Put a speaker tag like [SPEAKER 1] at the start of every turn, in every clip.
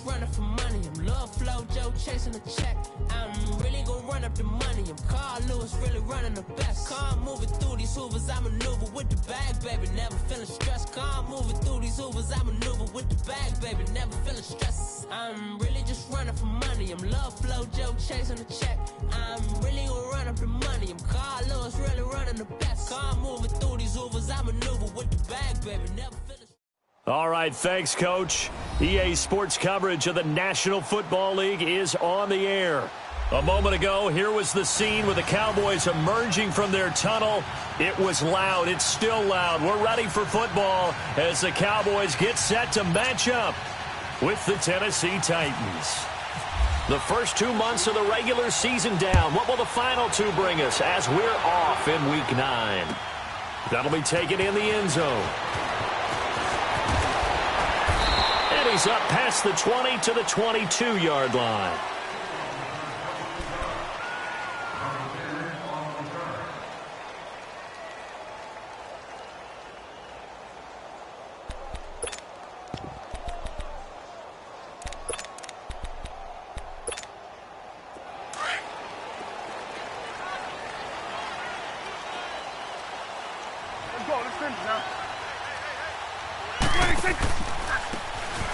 [SPEAKER 1] just running for money. I'm Love Flow Joe chasing the check. I'm really gonna run up the money. I'm Carl Lewis, really running the best. Car moving through these hoovers, I maneuver with the bag, baby. Never feeling stressed. Car moving through these hoovers, I maneuver with the bag, baby. Never feeling stressed. I'm really just running for money. I'm Love Flow Joe chasing the check. I'm really gonna run up the money. I'm Carl Lewis, really running the best. Car moving through these hoovers, I maneuver with the bag, baby. Never feeling.
[SPEAKER 2] All right, thanks, Coach. EA Sports coverage of the National Football League is on the air. A moment ago, here was the scene with the Cowboys emerging from their tunnel. It was loud. It's still loud. We're ready for football as the Cowboys get set to match up with the Tennessee Titans. The first 2 months of the regular season down. What will the final two bring us as we're off in Week 9? That'll be taken in the end zone. And he's up past the 20 to the 22-yard line.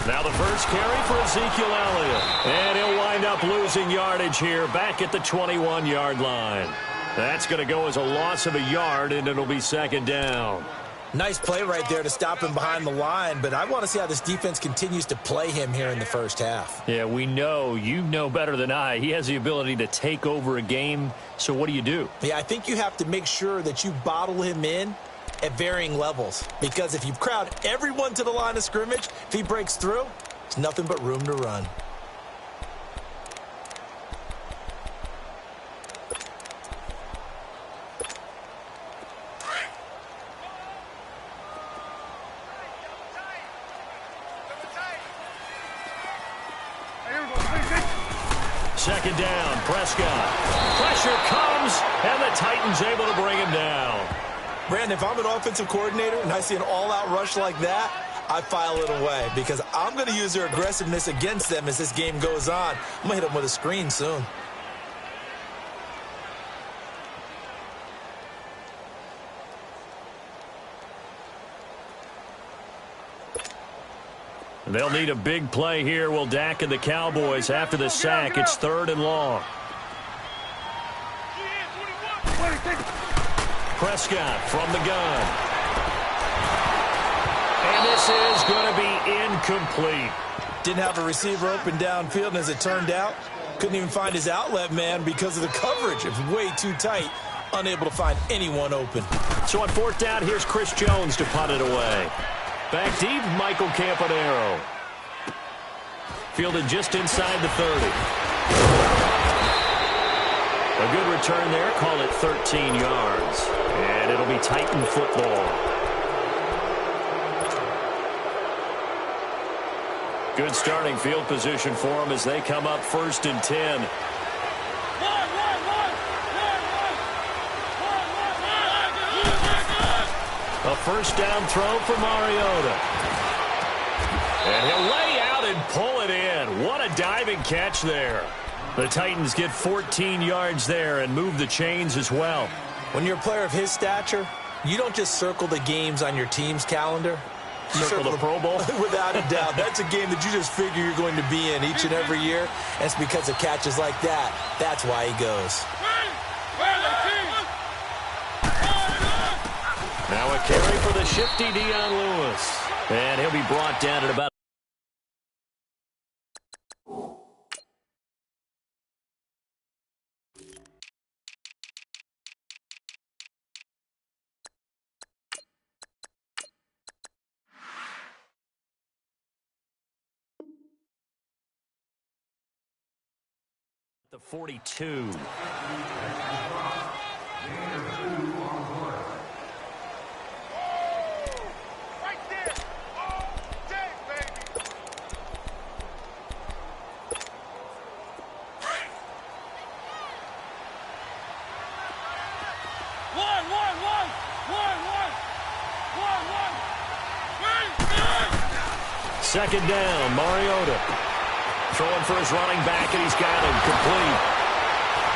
[SPEAKER 2] Now the first carry for Ezekiel Elliott. And he'll wind up losing yardage here back at the 21-yard line. That's going to go as a loss of a yard, and it'll be second down.
[SPEAKER 3] Nice play right there to stop him behind the line, but I want to see how this defense continues to play him here in the first half.
[SPEAKER 2] Yeah, we know. You know better than I. He has the ability to take over a game, so what do?
[SPEAKER 3] Yeah, I think you have to make sure that you bottle him in at varying levels, because if you crowd everyone to the line of scrimmage, if he breaks through, it's nothing but room to run.
[SPEAKER 2] Second down, Prescott. Pressure comes, and the Titans able to bring him down.
[SPEAKER 3] Brandon, if I'm an offensive coordinator and I see an all-out rush like that, I file it away because I'm going to use their aggressiveness against them as this game goes on. I'm going to hit them with a screen soon.
[SPEAKER 2] They'll need a big play here. Will Dak and the Cowboys after the sack. It's 3rd and long. Prescott from the gun. And this is going to be incomplete.
[SPEAKER 3] Didn't have a receiver open downfield, and as it turned out, couldn't even find his outlet man because of the coverage. It was way too tight, unable to find anyone open.
[SPEAKER 2] So on 4th down, here's Chris Jones to punt it away. Back deep, Michael Campanaro. Fielded just inside the 30. A good return there. Call it 13 yards. And it'll be Titan football. Good starting field position for them as they come up 1st and 10. A first down throw for Mariota. And he'll lay out and pull it in. What a diving catch there. The Titans get 14 yards there and move the chains as well.
[SPEAKER 3] When you're a player of his stature, you don't just circle the games on your team's calendar. You
[SPEAKER 2] circle the Pro Bowl?
[SPEAKER 3] Without a doubt. That's a game that you just figure you're going to be in each and every year. And it's because of catches like that. That's why he goes.
[SPEAKER 2] Now a carry for the shifty Dion Lewis. And he'll be brought down at about the 42. Second down, Mariota. throwing for his running back, and he's got him complete.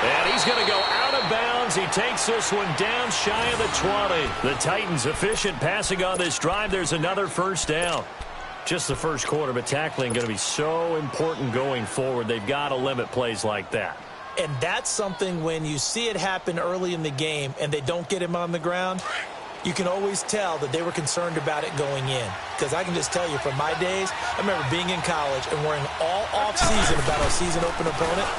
[SPEAKER 2] And he's going to go out of bounds. He takes this one down shy of the 20. The Titans efficient passing on this drive. There's another first down. Just the first quarter, but tackling going to be so important going forward. They've got to limit plays like that.
[SPEAKER 3] And that's something when you see it happen early in the game and they don't get him on the ground, you can always tell that they were concerned about it going in. Because I can just tell you from my days, I remember being in college and worrying all off-season about our season open opponent,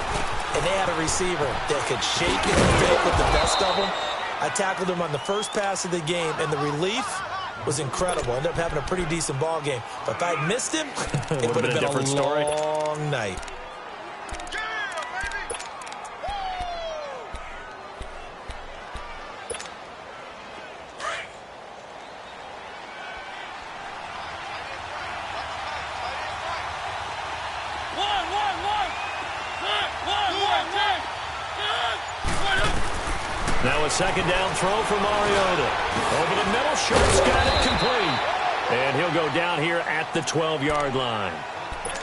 [SPEAKER 3] and they had a receiver that could shake and fake with the best of them. I tackled him on the first pass of the game, and the relief was incredible. Ended up having a pretty decent ball game. But if I had missed him, it would have been a long night.
[SPEAKER 2] Now a second down throw for Mariota. Over the middle, Sharp's got it complete. And he'll go down here at the 12-yard line.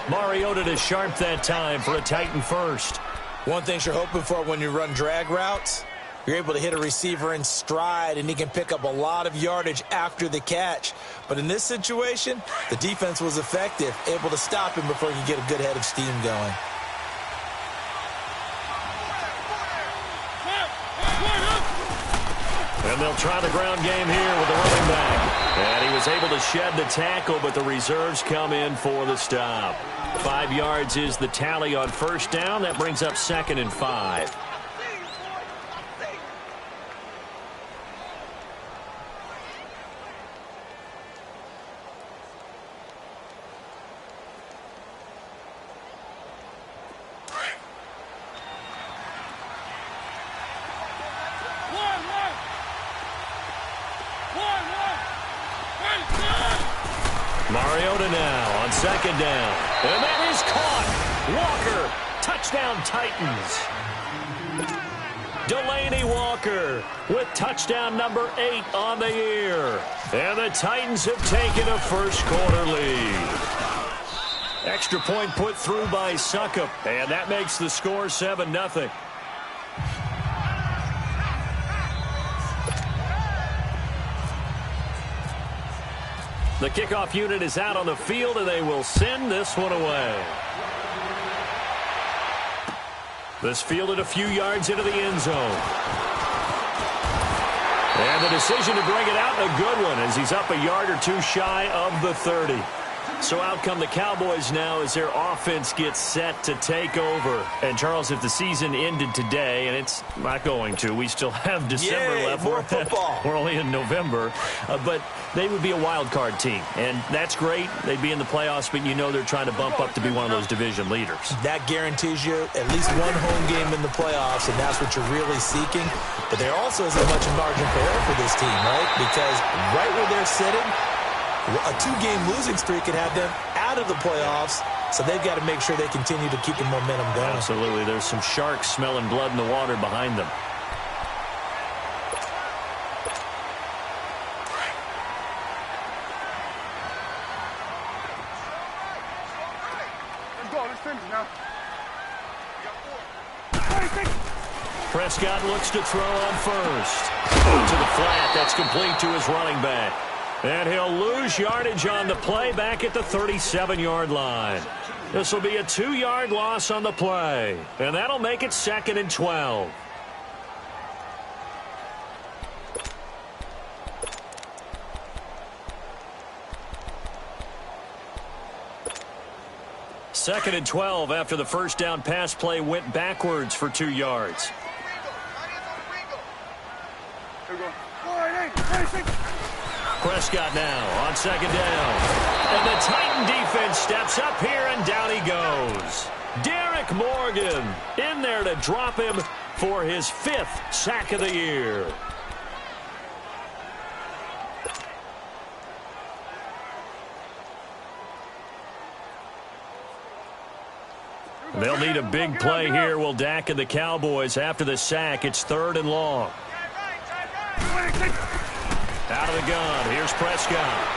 [SPEAKER 2] Mariota to Sharp that time for a Titan first.
[SPEAKER 3] One thing you're hoping for when you run drag routes, you're able to hit a receiver in stride, and he can pick up a lot of yardage after the catch. But in this situation, the defense was effective, able to stop him before he could get a good head of steam going.
[SPEAKER 2] And they'll try the ground game here with the running back. And he was able to shed the tackle, but the reserves come in for the stop. 5 yards is the tally on first down. That brings up 2nd and 5. Mariota now on second down. And that is caught. Walker, touchdown Titans. Delaney Walker with touchdown number 8 on the year. And the Titans have taken a first quarter lead. Extra point put through by Suckup. And that makes the score 7-0. The kickoff unit is out on the field, and they will send this one away. This fielded a few yards into the end zone. And the decision to bring it out, a good one, as he's up a yard or two shy of the 30. So out come the Cowboys now as their offense gets set to take over. And, Charles, if the season ended today, and it's not going to, we still have December left.
[SPEAKER 3] More football.
[SPEAKER 2] We're only in November. But they would be a wild card team. And that's great. They'd be in the playoffs, but you know they're trying to bump up to be one of those division leaders.
[SPEAKER 3] That guarantees you at least one home game in the playoffs, and that's what you're really seeking. But there also isn't much margin for error for this team, right? Because right where they're sitting, a 2-game losing streak could have them out of the playoffs, so they've got to make sure they continue to keep the momentum going.
[SPEAKER 2] Absolutely. There's some sharks smelling blood in the water behind them. Prescott looks to throw on first. To the flat. That's complete to his running back. And he'll lose yardage on the play back at the 37-yard line. This will be a 2-yard loss on the play. And that'll make it 2nd and 12. Second and 12 after the first down pass play went backwards for 2 yards. Prescott now on second down. And the Titan defense steps up here, and down he goes. Derek Morgan in there to drop him for his 5th sack of the year. They'll need a big play here, will Dak and the Cowboys. After the sack, it's 3rd and long. Out of the gun, here's Prescott.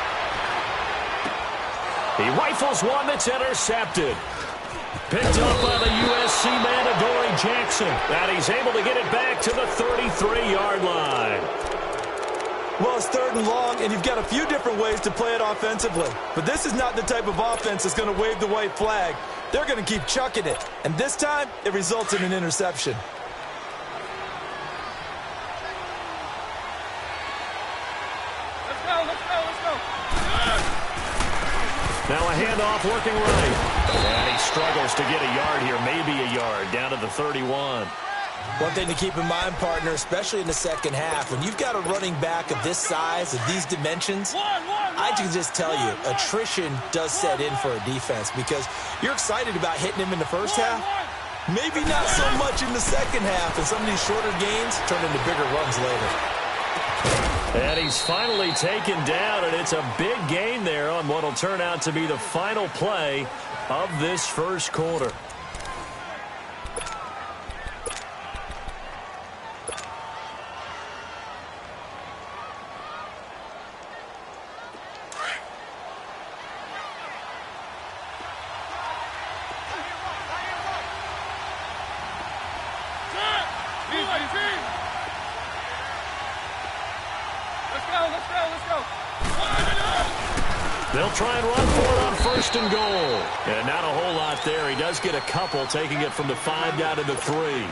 [SPEAKER 2] He rifles one that's intercepted. Picked up by the USC man, Adoree Jackson. And he's able to get it back to the 33-yard line.
[SPEAKER 3] Well, it's 3rd and long, and you've got a few different ways to play it offensively. But this is not the type of offense that's going to wave the white flag. They're going to keep chucking it. And this time, it results in an interception.
[SPEAKER 2] Now a handoff working right. And he struggles to get a yard here, maybe a yard, down to the 31.
[SPEAKER 3] One thing to keep in mind, partner, especially in the second half, when you've got a running back of this size, of these dimensions, I can just tell you, attrition does set in for a defense because you're excited about hitting him in the first half. Maybe not so much in the second half, and some of these shorter gains turn into bigger runs later.
[SPEAKER 2] And he's finally taken down, and it's a big gain there on what will turn out to be the final play of this first quarter. They'll try and run for it on 1st and goal. And not a whole lot there. He does get a couple, taking it from the 5 down to the 3.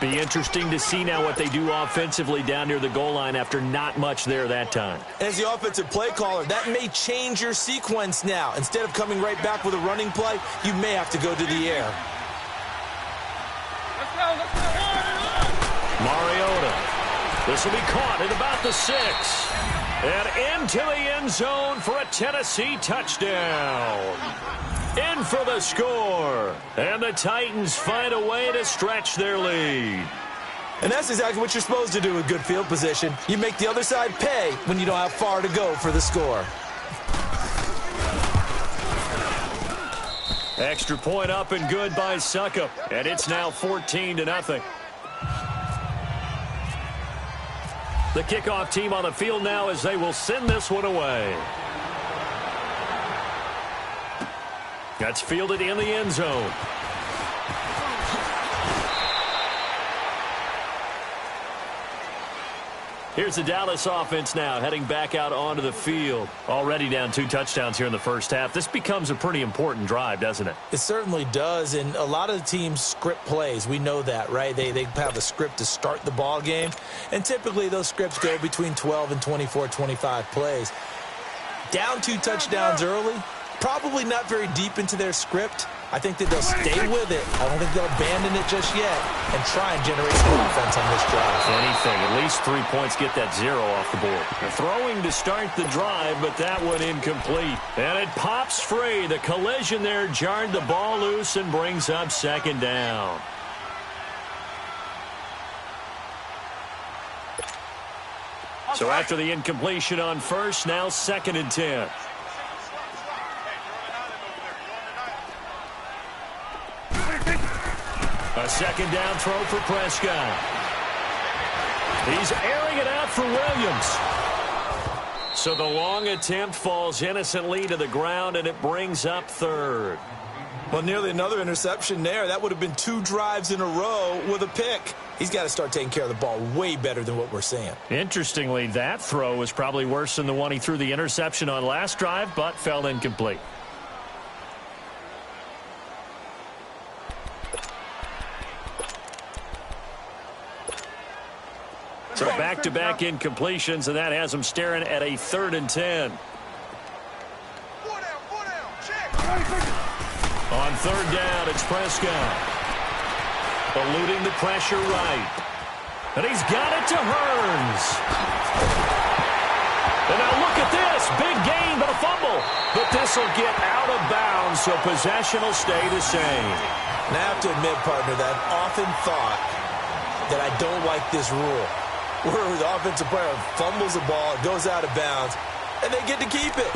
[SPEAKER 2] Be interesting to see now what they do offensively down near the goal line after not much there that time.
[SPEAKER 3] As the offensive play caller, that may change your sequence now. Instead of coming right back with a running play, you may have to go to the air.
[SPEAKER 2] Mariota. This will be caught at about the 6. And into the end zone for a Tennessee touchdown. In for the score. And the Titans find a way to stretch their lead.
[SPEAKER 3] And that's exactly what you're supposed to do with good field position. You make the other side pay when you don't have far to go for the score.
[SPEAKER 2] Extra point up and good by Suckup. And it's now 14-0. The kickoff team on the field now as they will send this one away. That's fielded in the end zone. Here's the Dallas offense now heading back out onto the field. Already down 2 touchdowns here in the first half. This becomes a pretty important drive, doesn't it?
[SPEAKER 3] It certainly does, and a lot of the teams script plays. We know that, right? They have a script to start the ball game, and typically those scripts go between 12 and 24, 25 plays. Down 2 touchdowns early, probably not very deep into their script. I think that they'll stay with it. I don't think they'll abandon it just yet and try and generate some offense on this drive.
[SPEAKER 2] Anything. At least 3 points get that 0 off the board. They're throwing to start the drive, but that one incomplete. And it pops free. The collision there jarred the ball loose and brings up 2nd down. So after the incompletion on 1st, now 2nd and 10. A 2nd down throw for Prescott. He's airing it out for Williams. So the long attempt falls innocently to the ground, and it brings up 3rd.
[SPEAKER 3] Well, nearly another interception there. That would have been 2 drives in a row with a pick. He's got to start taking care of the ball way better than what we're seeing.
[SPEAKER 2] Interestingly, that throw was probably worse than the one he threw the interception on last drive, but fell incomplete. So back-to-back incompletions, and that has them staring at a 3rd and 10. On 3rd down, it's Prescott. Eluding the pressure right. And he's got it to Hearns. And now look at this. Big gain, but a fumble. But this will get out of bounds, so possession will stay the same.
[SPEAKER 3] And I have to admit, partner, that I've often thought that I don't like this rule, where the offensive player fumbles the ball, it goes out of bounds, and they get to keep it.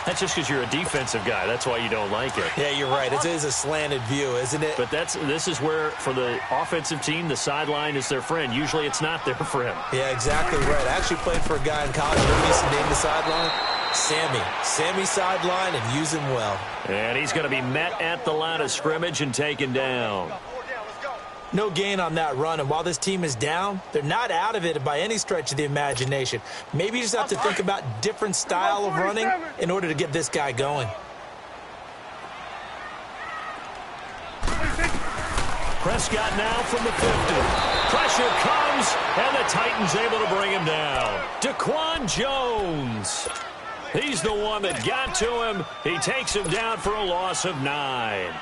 [SPEAKER 2] That's just because you're a defensive guy. That's why you don't like it.
[SPEAKER 3] Yeah, you're right. It is a slanted view, isn't it?
[SPEAKER 2] But this is where, for the offensive team, the sideline is their friend. Usually it's not there for him.
[SPEAKER 3] Yeah, exactly right. I actually played for a guy in college. You know what he used to name the sideline? Sammy sideline and use him well.
[SPEAKER 2] And he's going to be met at the line of scrimmage and taken down.
[SPEAKER 3] No gain on that run, and while this team is down, they're not out of it by any stretch of the imagination. Maybe you just have to think about different style of running in order to get this guy going.
[SPEAKER 2] Prescott now from the 50. Pressure comes, and the Titans able to bring him down. Daquan Jones. He's the one that got to him. He takes him down for a loss of 9.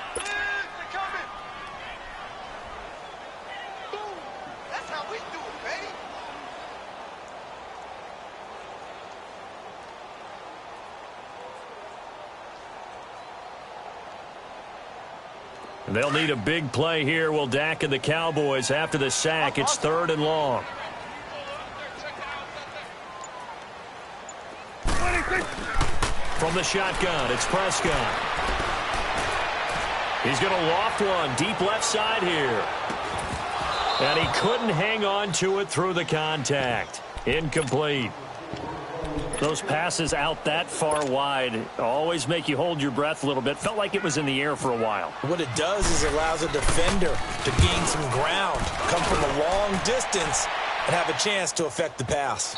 [SPEAKER 2] They'll need a big play here, will Dak and the Cowboys. After the sack, it's 3rd and long. From the shotgun, it's Prescott. He's going to loft one deep left side here. And he couldn't hang on to it through the contact. Incomplete. Those passes out that far wide always make you hold your breath a little bit. Felt like it was in the air for a while.
[SPEAKER 3] What it does is it allows a defender to gain some ground, come from a long distance, and have a chance to affect the pass.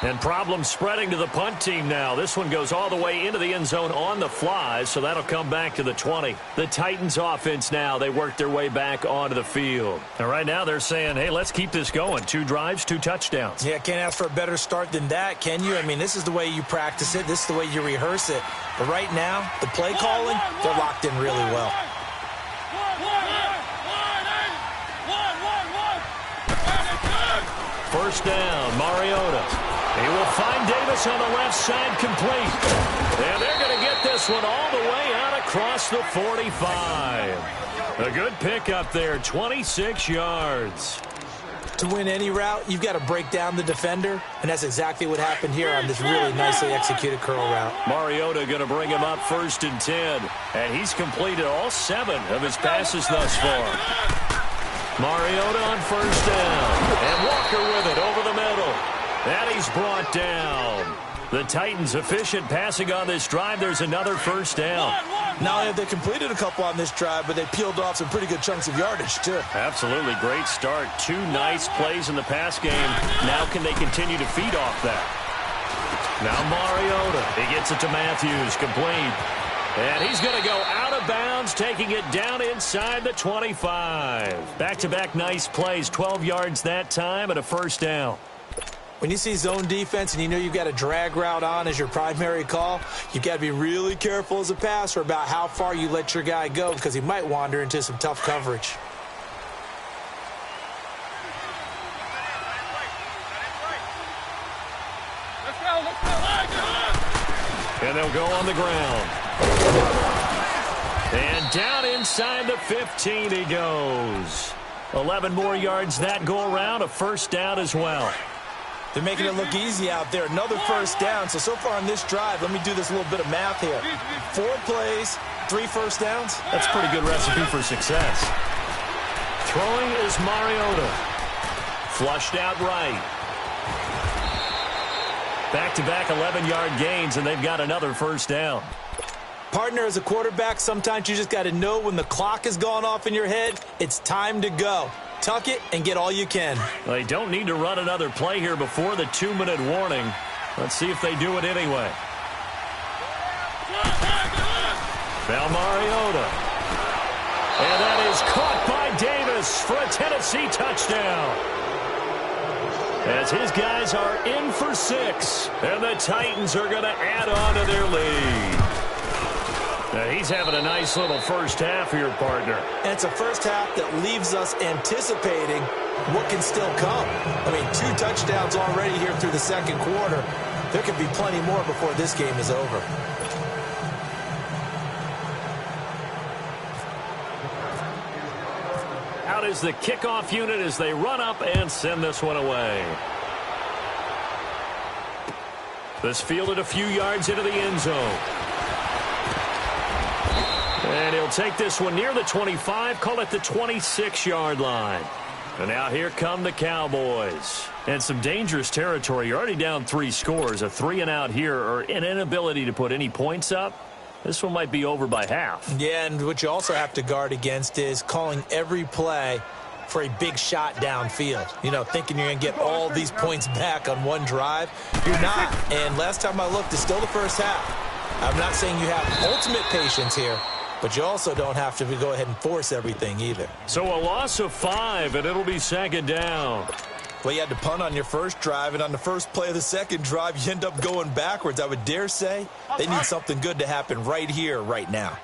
[SPEAKER 2] And problems spreading to the punt team now. This one goes all the way into the end zone on the fly, so that'll come back to the 20. The Titans offense now, they work their way back onto the field. And right now they're saying, hey, let's keep this going. 2 drives, 2 touchdowns.
[SPEAKER 3] Yeah, can't ask for a better start than that, can you? I mean, this is the way you practice it. This is the way you rehearse it. But right now, the play calling, they're locked in really well.
[SPEAKER 2] First down, Mariota. He will find Davis on the left side, complete. And they're going to get this one all the way out across the 45. A good pickup there, 26 yards.
[SPEAKER 3] To win any route, you've got to break down the defender, and that's exactly what happened here on this really nicely executed curl route.
[SPEAKER 2] Mariota going to bring him up 1st and 10, and he's completed all 7 of his passes thus far. Mariota on 1st down, and Walker with it over the middle. And he's brought down. The Titans efficient passing on this drive. There's another 1st down.
[SPEAKER 3] Not only have they completed a couple on this drive, but they peeled off some pretty good chunks of yardage, too.
[SPEAKER 2] Absolutely great start. 2 nice plays in the pass game. Now can they continue to feed off that? Now Mariota. He gets it to Matthews. Complete. And he's going to go out of bounds, taking it down inside the 25. Back-to-back nice plays. 12 yards that time and a 1st down.
[SPEAKER 3] When you see zone defense and you know you've got a drag route on as your primary call, you've got to be really careful as a passer about how far you let your guy go because he might wander into some tough coverage.
[SPEAKER 2] And they'll go on the ground. And down inside the 15 he goes. 11 more yards that go around, a 1st down as well.
[SPEAKER 3] They're making it look easy out there. Another 1st down. So far on this drive, let me do this little bit of math here. 4 plays, 3 1st downs.
[SPEAKER 2] That's a pretty good recipe for success. Throwing is Mariota. Flushed out right. Back-to-back 11-yard gains, and they've got another 1st down.
[SPEAKER 3] Partner, as a quarterback, sometimes you just got to know when the clock has gone off in your head, it's time to go. Tuck it and get all you can.
[SPEAKER 2] They don't need to run another play here before the 2-minute warning. Let's see if they do it anyway. Now Mariota. And that is caught by Davis for a Tennessee touchdown. As his guys are in for 6. And the Titans are going to add on to their lead. Now he's having a nice little first half here, partner.
[SPEAKER 3] And it's a first half that leaves us anticipating what can still come. I mean, 2 touchdowns already here through the second quarter. There could be plenty more before this game is over.
[SPEAKER 2] Out is the kickoff unit as they run up and send this one away. This fielded a few yards into the end zone. And he'll take this one near the 25, call it the 26-yard line. And now here come the Cowboys. And some dangerous territory. You're already down 3 scores. A 3-and-out here, or an inability to put any points up. This one might be over by half. Yeah, and what you also have to guard against is calling every play for a big shot downfield. You know, thinking you're going to get all these points back on one drive. You're not. And last time I looked, it's still the first half. I'm not saying you have ultimate patience here, but you also don't have to go ahead and force everything either. So a loss of 5, and it'll be 2nd down. Well, you had to punt on your first drive, and on the first play of the second drive, you end up going backwards. I would dare say they need something good to happen right here, right now.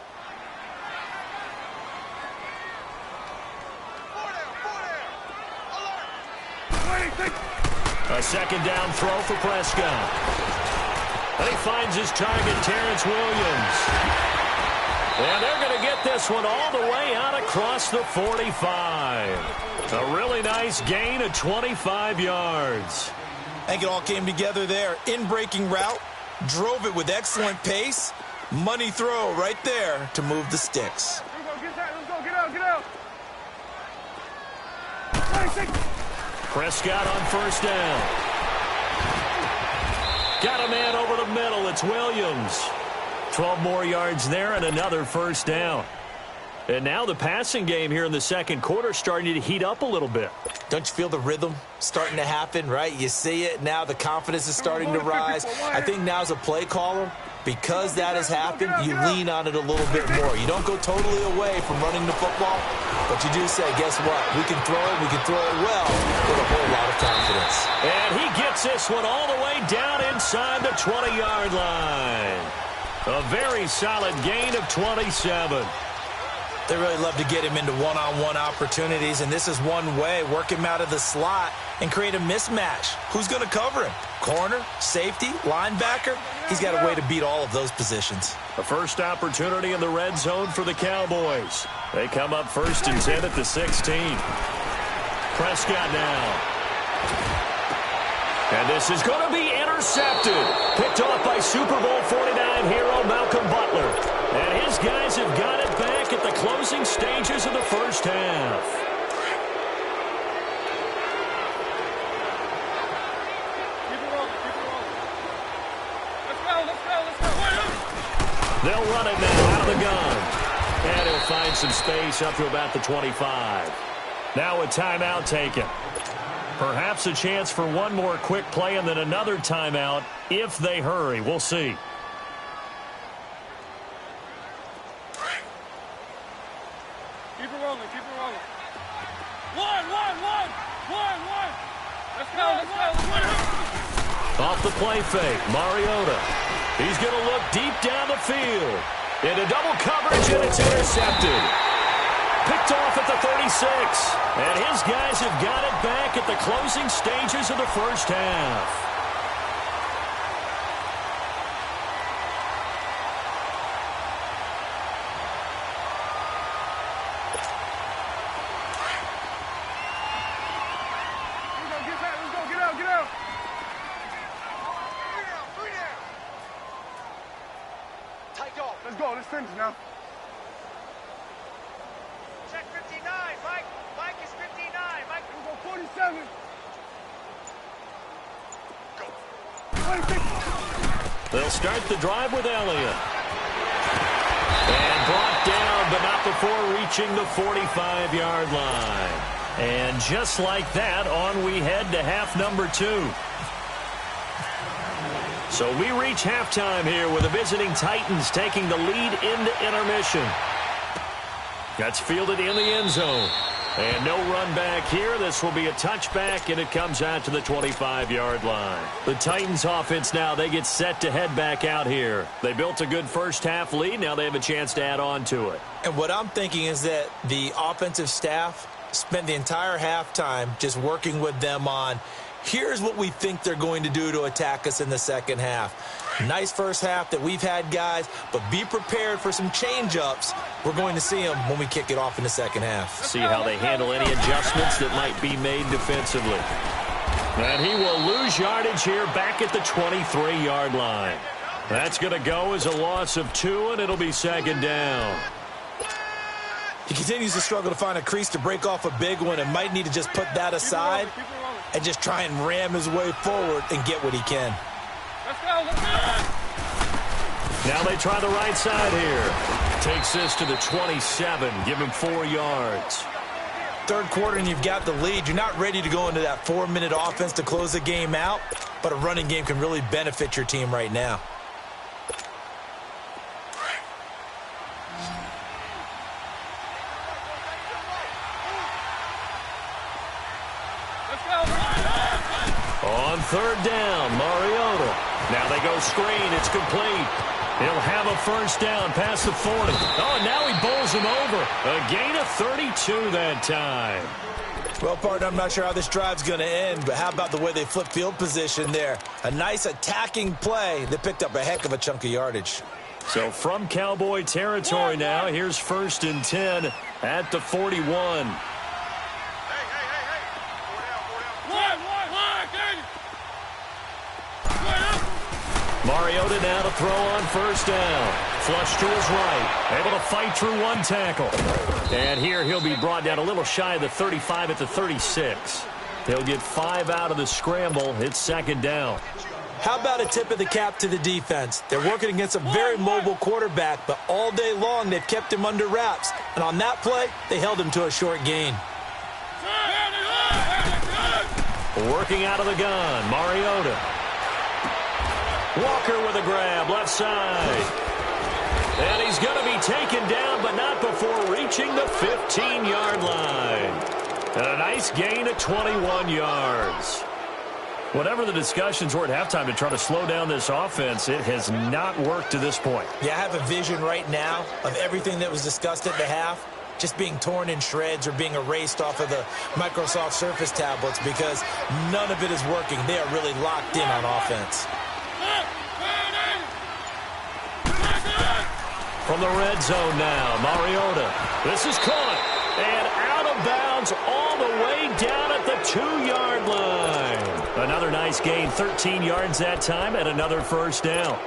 [SPEAKER 2] A 2nd down throw for Prescott. And he finds his target, Terrence Williams. And they're going to get this one all the way out across the 45. A really nice gain of 25 yards. I think it all came together there. In-breaking route, drove it with excellent pace. Money throw right there to move the sticks.
[SPEAKER 4] Let's go, get out.
[SPEAKER 2] Prescott on 1st down. Got a man over the middle. It's Williams. 12 more yards there and another 1st down. And now the passing game here in the second quarter starting to heat up a little bit. Don't you feel the rhythm starting to happen, right? You see it. Now the confidence is starting to rise. I think now as a play caller, because that has happened, you lean on it a little bit more. You don't go totally away from running the football, but you do say, guess what? We can throw it well with a whole lot of confidence. And he gets this one all the way down inside the 20-yard line. A very solid gain of 27. They really love to get him into one-on-one opportunities, and this is one way. Work him out of the slot and create a mismatch. Who's going to cover him? Corner, safety, linebacker? He's got a way to beat all of those positions. The first opportunity in the red zone for the Cowboys. They come up 1st and 10 at the 16. Prescott now. And this is going to be intercepted. Picked off by Super Bowl 49 hero Malcolm Butler. And his guys have got it back at the closing stages of the first half.
[SPEAKER 4] Keep it rolling. Let's go.
[SPEAKER 2] They'll run it now out of the gun. And he'll find some space up to about the 25. Now a timeout taken. Perhaps a chance for one more quick play and then another timeout if they hurry. We'll see.
[SPEAKER 4] Keep it rolling. One. Let's go.
[SPEAKER 2] Off the play fake, Mariota. He's going to look deep down the field. Into double coverage, and it's intercepted. Picked off at the 36. And his guys have got it back at the closing stages of the first half.
[SPEAKER 4] Get out.
[SPEAKER 5] Take off.
[SPEAKER 4] Let's go. Let's finish now.
[SPEAKER 5] Check 59, Mike. Mike is 59. Mike.
[SPEAKER 4] We'll go 47.
[SPEAKER 5] Go.
[SPEAKER 4] 26.
[SPEAKER 2] They'll start the drive with Elliott. And brought down, but not before reaching the 45-yard line. And just like that, on we head to half number 2. So we reach halftime here with the visiting Titans taking the lead into intermission. That's fielded in the end zone. And no run back here. This will be a touchback, and it comes out to the 25-yard line. The Titans offense now, they get set to head back out here. They built a good first-half lead. Now they have a chance to add on to it. And what I'm thinking is that the offensive staff spent the entire halftime just working with them on, here's what we think they're going to do to attack us in the second half. Nice first half that we've had, guys, but be prepared for some change-ups. We're going to see them when we kick it off in the second half. See how they handle any adjustments that might be made defensively. And he will lose yardage here back at the 23-yard line. That's going to go as a loss of 2, and it'll be second down.
[SPEAKER 3] He continues to struggle to find a crease to break off a big one and might need to just put that aside and just try and ram his way forward and get what he can.
[SPEAKER 4] Let's go, let's go.
[SPEAKER 2] Now they try the right side here. Takes this to the 27. Give him 4 yards.
[SPEAKER 3] Third quarter and you've got the lead. You're not ready to go into that 4-minute offense to close the game out, but a running game can really benefit your team right now.
[SPEAKER 2] On third down, Mariota. Now they go screen. It's complete. He'll have a first down past the 40. Oh, and now he bowls him over. A gain of 32 that time.
[SPEAKER 3] Well, partner, I'm not sure how this drive's going to end, but how about the way they flip field position there? A nice attacking play that picked up a heck of a chunk of yardage.
[SPEAKER 2] So from Cowboy territory now, here's 1st and 10 at the 41. Mariota now to throw on first down. Flush to his right. Able to fight through one tackle. And here he'll be brought down a little shy of the 35 at the 36. They'll get 5 out of the scramble. It's 2nd down.
[SPEAKER 3] How about a tip of the cap to the defense? They're working against a very mobile quarterback, but all day long they've kept him under wraps. And on that play, they held him to a short gain.
[SPEAKER 2] Working out of the gun, Mariota. Walker with a grab, left side. And he's going to be taken down, but not before reaching the 15-yard line. And a nice gain of 21 yards. Whatever the discussions were at halftime to try to slow down this offense, it has not worked to this point.
[SPEAKER 3] Yeah, I have a vision right now of everything that was discussed at the half just being torn in shreds or being erased off of the Microsoft Surface tablets because none of it is working. They are really locked in on offense.
[SPEAKER 2] From the red zone now, Mariota. This is caught and out of bounds all the way down at the 2-yard line. Another nice gain, 13 yards that time, and another first down.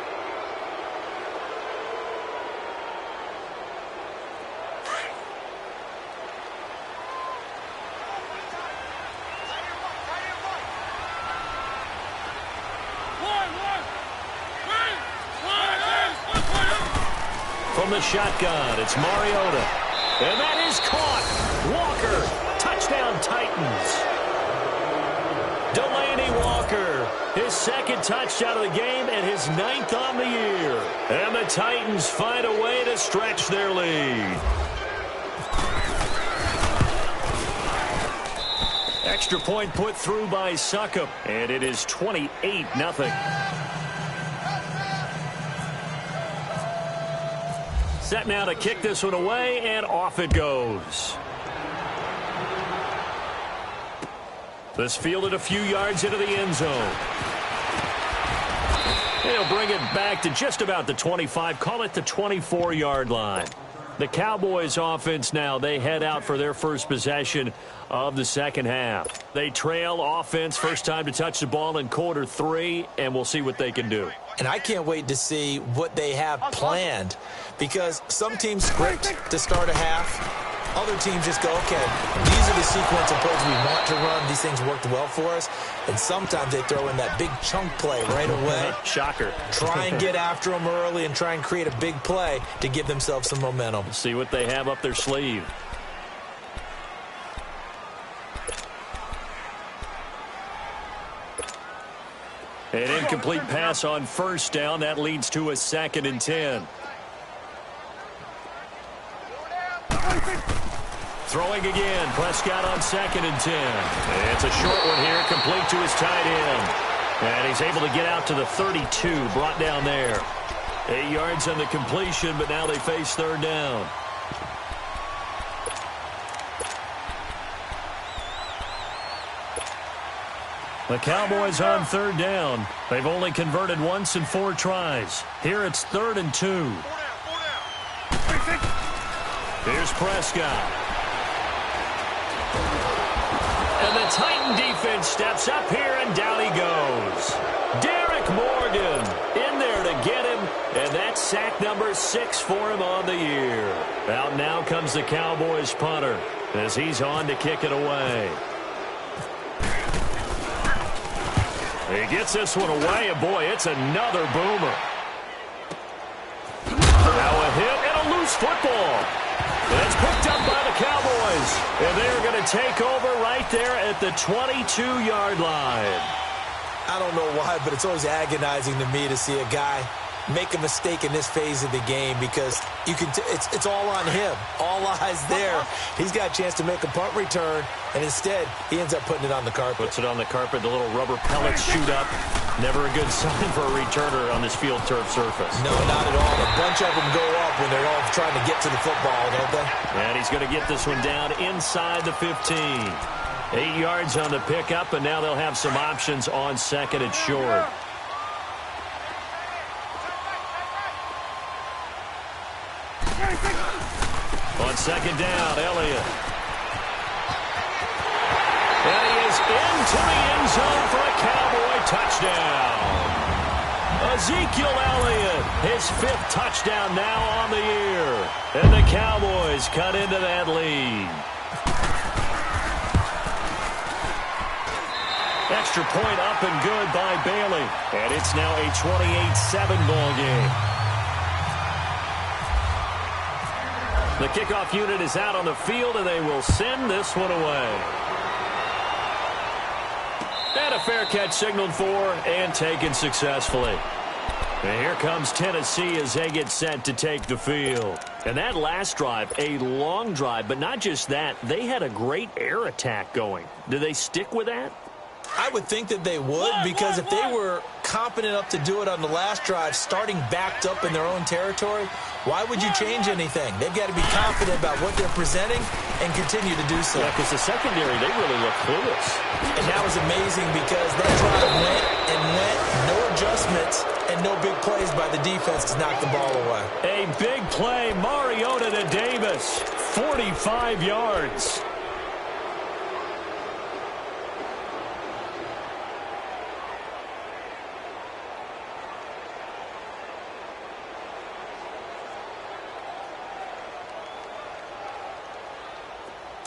[SPEAKER 2] From the shotgun, it's Mariota. And that is caught. Walker, touchdown Titans. Delaney Walker, his 2nd touchdown of the game and his 9th on the year. And the Titans find a way to stretch their lead. Extra point put through by Suckup, and it is 28-0. Set now to kick this one away, and off it goes. This fielded a few yards into the end zone. They'll bring it back to just about the 25, call it the 24-yard line. The Cowboys offense now, they head out for their first possession of the 2nd half. They trail offense, first time to touch the ball in quarter 3, and we'll see what they can do.
[SPEAKER 3] And I can't wait to see what they have planned because some teams script to start a half. Other teams just go, okay, these are the sequence of plays we want to run. These things worked well for us. And sometimes they throw in that big chunk play right away.
[SPEAKER 2] Shocker.
[SPEAKER 3] Try and get after them early and try and create a big play to give themselves some momentum.
[SPEAKER 2] See what they have up their sleeve. An incomplete pass on first down. That leads to a 2nd and 10. Throwing again. Prescott on 2nd and 10. It's a short one here, complete to his tight end. And he's able to get out to the 32, brought down there. 8 yards on the completion, but now they face 3rd down. The Cowboys on 3rd down. They've only converted once in 4 tries. Here it's 3rd and 2. Here's Prescott. And the Titan defense steps up here, and down he goes. Derek Morgan in there to get him, And that's sack number 6 for him on the year. Out now comes the Cowboys punter as he's on to kick it away. He gets this one away, and boy, it's another boomer. Now a hit and a loose football. It's picked up by the Cowboys, and they're going to take over right there at the 22-yard line.
[SPEAKER 3] I don't know why, but it's always agonizing to me to see a guy make a mistake in this phase of the game because you can it's all on him. All eyes there. He's got a chance to make a punt return, and instead he ends up putting it on the carpet.
[SPEAKER 2] Puts it on the carpet. The little rubber pellets shoot up. Never a good sign for a returner on this field turf surface.
[SPEAKER 3] No, not at all. A bunch of them go up when they're all trying to get to the football, don't they?
[SPEAKER 2] And he's going to get this one down inside the 15. 8 yards on the pickup, and now they'll have some options on second and short. On second down, Elliott. And he is into the end zone for a Cowboy touchdown. Ezekiel Elliott, his 5th touchdown now on the year. And the Cowboys cut into that lead. Extra point up and good by Bailey. And it's now a 28-7 ball game. The kickoff unit is out on the field, and they will send this one away. And a fair catch signaled for and taken successfully. And here comes Tennessee as they get set to take the field. And that last drive, a long drive, but not just that. They had a great air attack going. Do they stick with that?
[SPEAKER 3] I would think that they would, because if they were competent enough to do it on the last drive, starting backed up in their own territory, why would you change anything? They've got to be confident about what they're presenting and continue to do so.
[SPEAKER 2] Yeah, because the secondary, they really look clueless.
[SPEAKER 3] And that was amazing because that drive went and went, no adjustments, and no big plays by the defense to knock the ball away.
[SPEAKER 2] A big play, Mariota to Davis, 45 yards.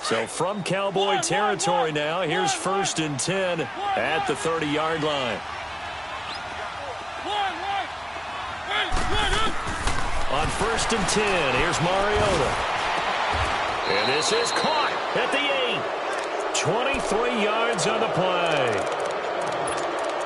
[SPEAKER 2] So from Cowboy territory now, here's 1st and 10 at the 30-yard line. On 1st and 10, here's Mariota. And this is caught at the 8. 23 yards on the play.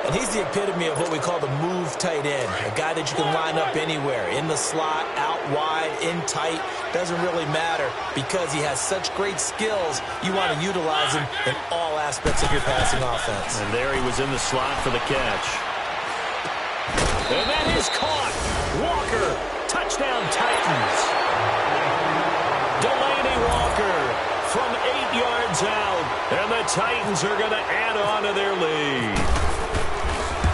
[SPEAKER 3] And he's the epitome of what we call the move tight end, a guy that you can line up anywhere, in the slot, out wide, in tight, doesn't really matter because he has such great skills. You want to utilize him in all aspects of your passing offense.
[SPEAKER 2] And there he was in the slot for the catch. And that is caught. Walker, touchdown Titans. Delaney Walker from 8 yards out, and the Titans are going to add on to their lead.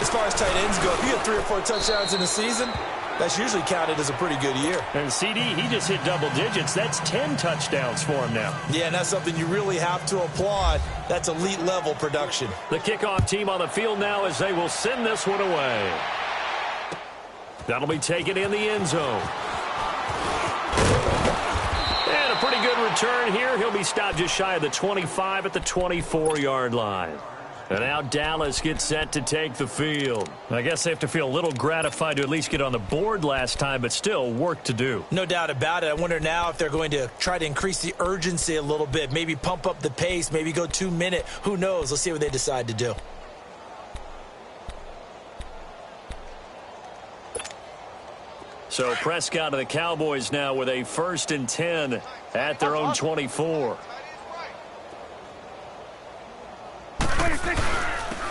[SPEAKER 3] As far as tight ends go, if you get 3 or 4 touchdowns in a season, that's usually counted as a pretty good year.
[SPEAKER 2] And CD, he just hit double digits. That's 10 touchdowns for him now.
[SPEAKER 3] Yeah, and that's something you really have to applaud. That's elite-level production.
[SPEAKER 2] The kickoff team on the field now as they will send this one away. That'll be taken in the end zone. And a pretty good return here. He'll be stopped just shy of the 25 at the 24-yard line. And now Dallas gets set to take the field. I guess they have to feel a little gratified to at least get on the board last time, but still work to do.
[SPEAKER 3] No doubt about it. I wonder now if they're going to try to increase the urgency a little bit, maybe pump up the pace, maybe go 2-minute. Who knows? Let's see what they decide to do.
[SPEAKER 2] So Prescott of the Cowboys now with a 1st and 10 at their own 24.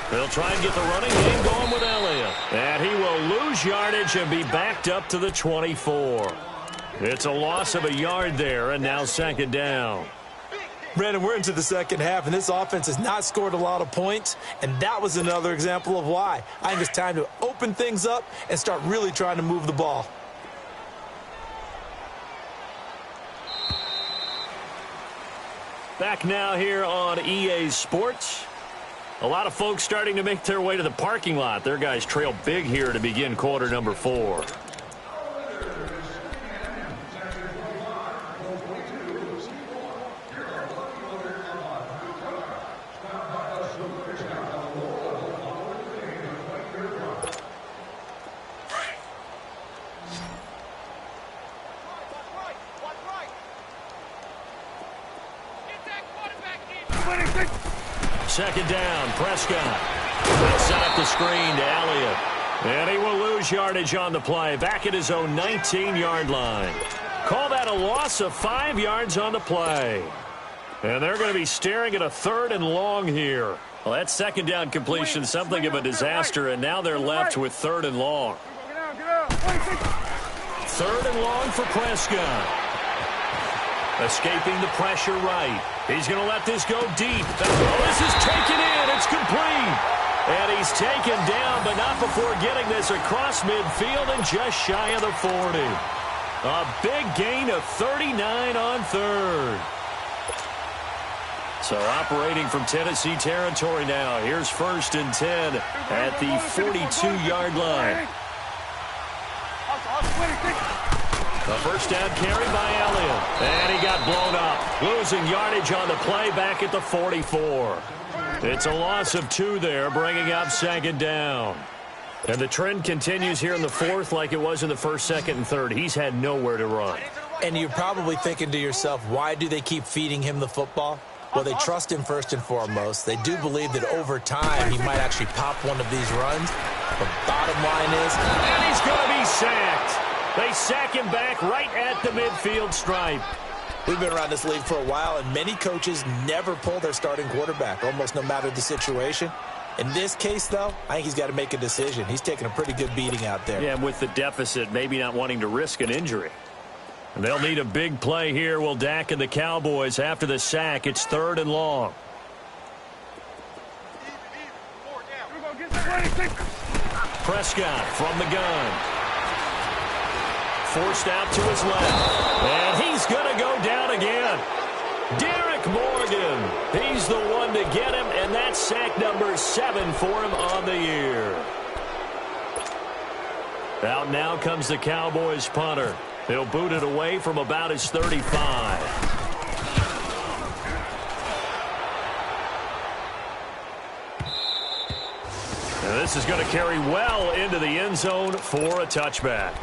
[SPEAKER 2] They'll try and get the running game going with Elliott. And he will lose yardage and be backed up to the 24. It's a loss of a yard there, and now 2nd down.
[SPEAKER 3] Brandon, we're into the second half, and this offense has not scored a lot of points, and that was another example of why. I think it's time to open things up and start really trying to move the ball.
[SPEAKER 2] Back now here on EA Sports. A lot of folks starting to make their way to the parking lot. Their guys trail big here to begin quarter number 4. second down. Prescott. They'll set up the screen to Elliott. And he will lose yardage on the play. Back at his own 19-yard line. Call that a loss of 5 yards on the play. And they're going to be staring at a 3rd and long here. Well, that second down completion, something of a disaster, and now they're left with 3rd and long. 3rd and long for Prescott. Escaping the pressure right. He's going to let this go deep. Oh, this is taken in. It's complete. And he's taken down, but not before getting this across midfield and just shy of the 40. A big gain of 39 on 3rd. So operating from Tennessee territory now. Here's 1st and 10 at the 42-yard line. The first down carry by Elliott. And he got blown up. Losing yardage on the play back at the 44. It's a loss of 2 there, bringing up 2nd down. And the trend continues here in the 4th like it was in the 1st, 2nd, and 3rd. He's had nowhere to run.
[SPEAKER 3] And you're probably thinking to yourself, why do they keep feeding him the football? Well, they trust him first and foremost. They do believe that over time he might actually pop one of these runs. The bottom line is,
[SPEAKER 2] and he's going to be sacked. They sack him back right at the midfield stripe.
[SPEAKER 3] We've been around this league for a while, and many coaches never pull their starting quarterback, almost no matter the situation. In this case, though, I think he's got to make a decision. He's taking a pretty good beating out there.
[SPEAKER 2] Yeah, and with the deficit, maybe not wanting to risk an injury. And they'll need a big play here, will Dak and the Cowboys after the sack. It's 3rd and long. Prescott from the gun. Forced out to his left. And he's going to go down again. Derek Morgan. He's the one to get him, and that's sack number 7 for him on the year. Out now comes the Cowboys punter. He'll boot it away from about his 35. And this is going to carry well into the end zone for a touchback.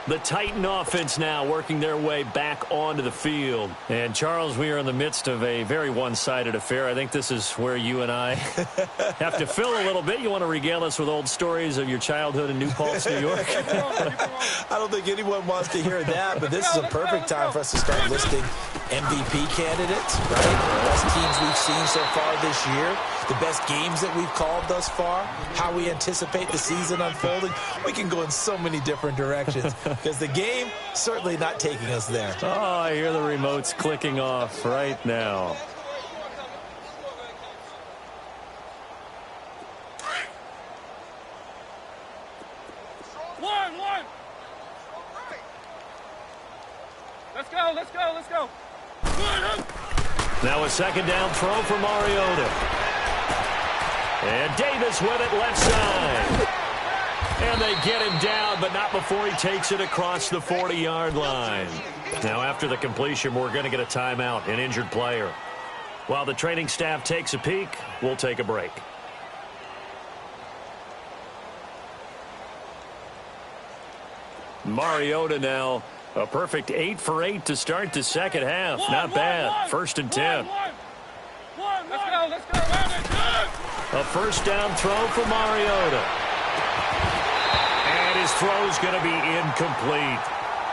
[SPEAKER 2] The Titan offense now working their way back onto the field. And, Charles, we are in the midst of a very one-sided affair. I think this is where you and I have to fill a little bit. You want to regale us with old stories of your childhood in New Paltz, New York?
[SPEAKER 3] I don't think anyone wants to hear that, but this is a perfect time for us to start listing MVP candidates, right? The best teams we've seen so far this year, the best games that we've called thus far, how we anticipate the season unfolding. We can go in so many different directions because the game certainly not taking us there.
[SPEAKER 2] Oh, I hear the remotes clicking off right now.
[SPEAKER 4] One. Let's go.
[SPEAKER 2] Now a second down throw for Mariota. And Davis with it left side. And they get him down, but not before he takes it across the 40-yard line. Now after the completion, we're going to get a timeout, an injured player. While the training staff takes a peek, we'll take a break. Mariota now, a perfect 8 for 8 to start the second half. Not bad. 1st and 10.
[SPEAKER 4] Let's go.
[SPEAKER 2] A first down throw for Mariota. And his throw's going to be incomplete.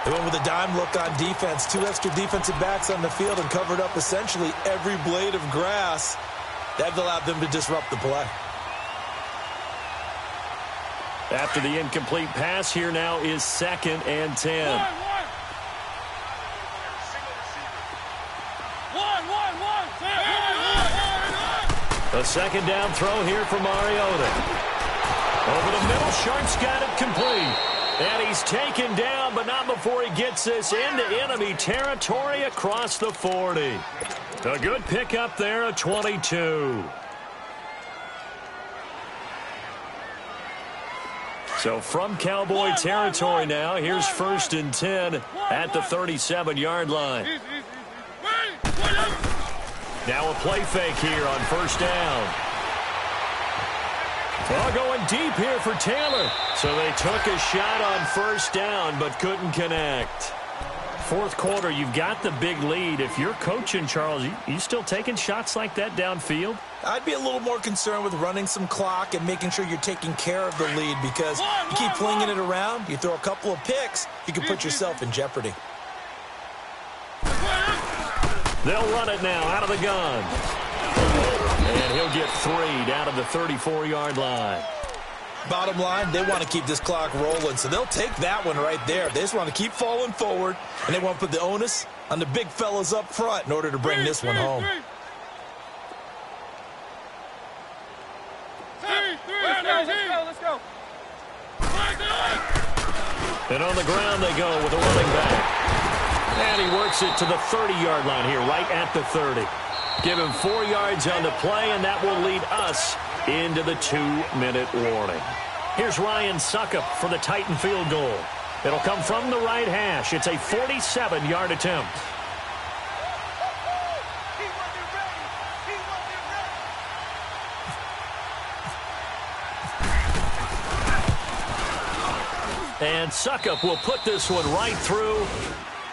[SPEAKER 3] They went with a dime look on defense. 2 extra defensive backs on the field and covered up essentially every blade of grass. That allowed them to disrupt the play.
[SPEAKER 2] After the incomplete pass, here now is 2nd and 10. A second down throw here for Mariota. Over the middle, Sharp's got it complete. And he's taken down, but not before he gets this into enemy territory across the 40. A good pickup there, a 22. So from Cowboy territory now, here's 1st and 10 at the 37-yard line. Now a play fake here on 1st down. Well, going deep here for Taylor. So they took a shot on 1st down, but couldn't connect. Fourth quarter, you've got the big lead. If you're coaching, Charles, you still taking shots like that downfield?
[SPEAKER 3] I'd be a little more concerned with running some clock and making sure you're taking care of the lead, because you keep flinging it around, you throw a couple of picks, you can put yourself in jeopardy.
[SPEAKER 2] They'll run it now out of the gun. And he'll get 3 down to the 34-yard line.
[SPEAKER 3] Bottom line, they want to keep this clock rolling, so they'll take that one right there. They just want to keep falling forward, and they want to put the onus on the big fellas up front in order to bring this one home.
[SPEAKER 4] Let's go.
[SPEAKER 2] And on the ground they go with a running back. And he works it to the 30-yard line here, right at the 30. Give him 4 yards on the play, and that will lead us into the 2-minute warning. Here's Ryan Suckup for the Titan field goal. It'll come from the right hash. It's a 47-yard attempt. And Suckup will put this one right through.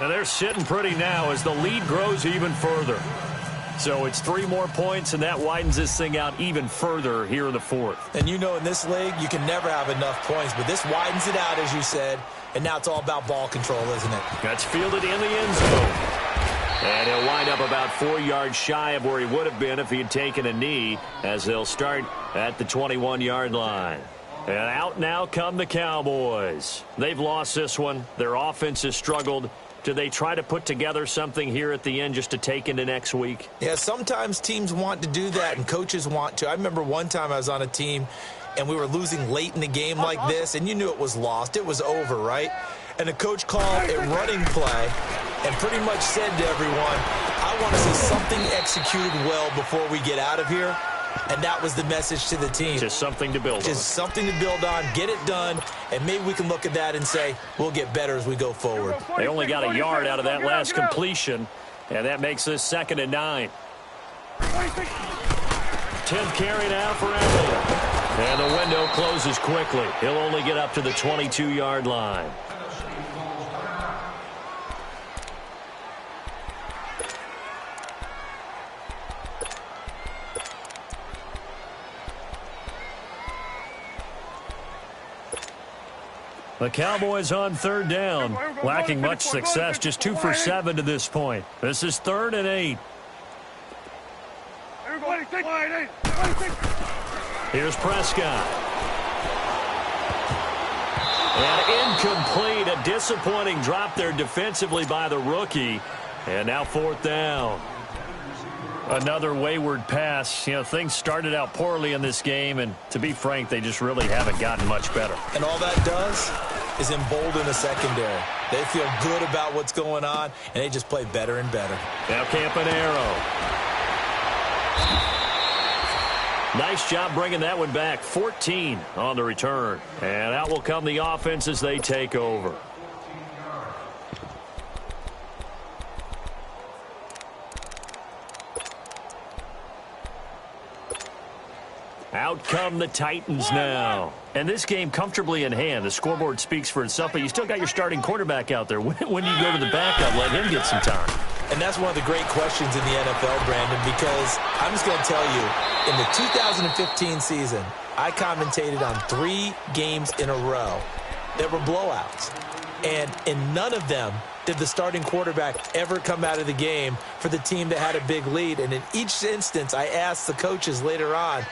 [SPEAKER 2] And they're sitting pretty now as the lead grows even further. So it's 3 more points, and that widens this thing out even further here in the fourth.
[SPEAKER 3] And you know, in this league, you can never have enough points, but this widens it out, as you said, and now it's all about ball control, isn't it?
[SPEAKER 2] That's fielded in the end zone. And he'll wind up about 4 yards shy of where he would have been if he had taken a knee, as they'll start at the 21-yard line. And out now come the Cowboys. They've lost this one. Their offense has struggled. Do they try to put together something here at the end just to take into next week?
[SPEAKER 3] Yeah, sometimes teams want to do that, and coaches want to. I remember one time I was on a team, and we were losing late in the game like this, and you knew it was lost. It was over, right? And the coach called a running play and pretty much said to everyone, I want to see something executed well before we get out of here. And that was the message to the team.
[SPEAKER 2] Just something to build on.
[SPEAKER 3] Just something to build on, get it done, and maybe we can look at that and say, we'll get better as we go forward.
[SPEAKER 2] They only got a yard out of that last completion, and that makes this 2nd and 9. 10th carry now for Elliott. And the window closes quickly. He'll only get up to the 22-yard line. The Cowboys on 3rd down, lacking much success, just 2 for 7 to this point. This is 3rd and 8. Here's Prescott. And incomplete, a disappointing drop there defensively by the rookie. And now 4th down. Another wayward pass. You know, things started out poorly in this game, and to be frank, they just really haven't gotten much better.
[SPEAKER 3] And all that does is embolden the secondary. They feel good about what's going on, and they just play better and better.
[SPEAKER 2] Now Campanaro. Nice job bringing that one back. 14 on the return. And out will come the offense as they take over. Out come the Titans now. And this game comfortably in hand. The scoreboard speaks for itself, but you still got your starting quarterback out there. When do you go to the backup? Let him get some time.
[SPEAKER 3] And that's one of the great questions in the NFL, Brandon, because I'm just going to tell you, in the 2015 season, I commentated on 3 games in a row that were blowouts. And in none of them did the starting quarterback ever come out of the game for the team that had a big lead. And in each instance, I asked the coaches later on,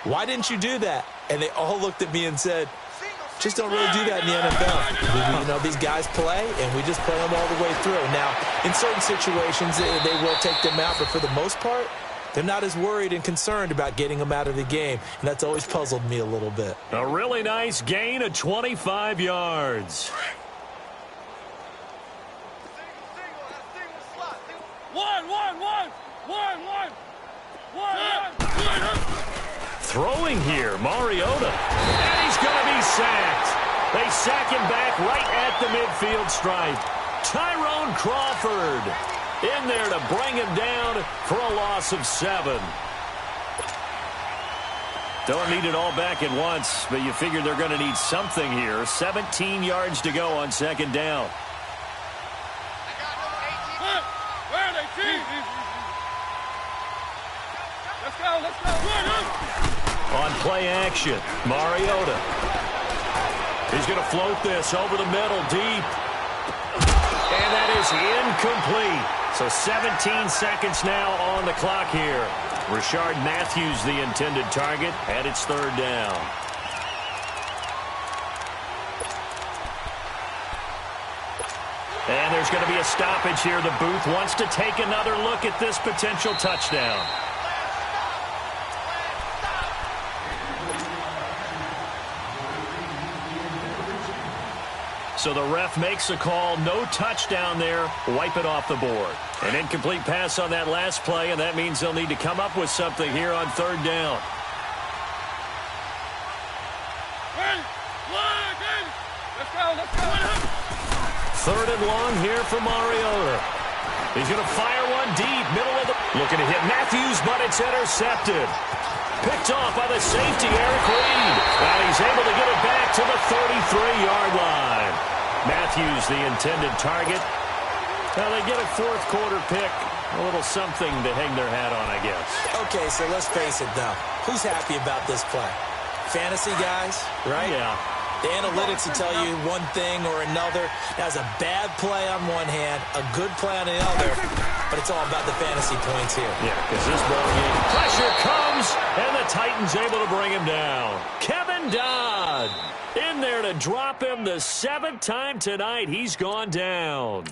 [SPEAKER 3] why didn't you do that? And they all looked at me and said, just don't really do that in the NFL. You know, these guys play, and we just play them all the way through. Now, in certain situations, they will take them out, but for the most part, they're not as worried and concerned about getting them out of the game, and that's always puzzled me a little bit.
[SPEAKER 2] A really nice gain of 25 yards. Throwing here, Mariota. And he's going to be sacked. They sack him back right at the midfield stripe. Tyrone Crawford in there to bring him down for a loss of 7. Don't need it all back at once, but you figure they're going to need something here. 17 yards to go on 2nd down.
[SPEAKER 4] Let's go, let's go.
[SPEAKER 2] On play action, Mariota. He's going to float this over the middle, deep. And that is incomplete. So 17 seconds now on the clock here. Rashard Matthews, the intended target, and it's third down. And there's going to be a stoppage here. The booth wants to take another look at this potential touchdown. So the ref makes a call. No touchdown there. Wipe it off the board. An incomplete pass on that last play, and that means they'll need to come up with something here on third down.
[SPEAKER 4] Let's go, let's go.
[SPEAKER 2] Third and long here for Mariota. He's going to fire one deep, middle of the... Looking to hit Matthews, but it's intercepted. Picked off by the safety, Eric Reed. And he's able to get it back to the 33-yard line. Matthews, the intended target. Now they get a fourth quarter pick. A little something to hang their hat on, I guess.
[SPEAKER 3] Okay, so let's face it, though. Who's happy about this play? Fantasy guys, right?
[SPEAKER 2] Yeah.
[SPEAKER 3] The analytics will tell you one thing or another. That's a bad play on one hand, a good play on the other, but it's all about the fantasy points here.
[SPEAKER 2] Yeah, because this ball game, pressure comes, and the Titans able to bring him down. Kevin Dodd in there to drop him the 7th time tonight. He's gone down.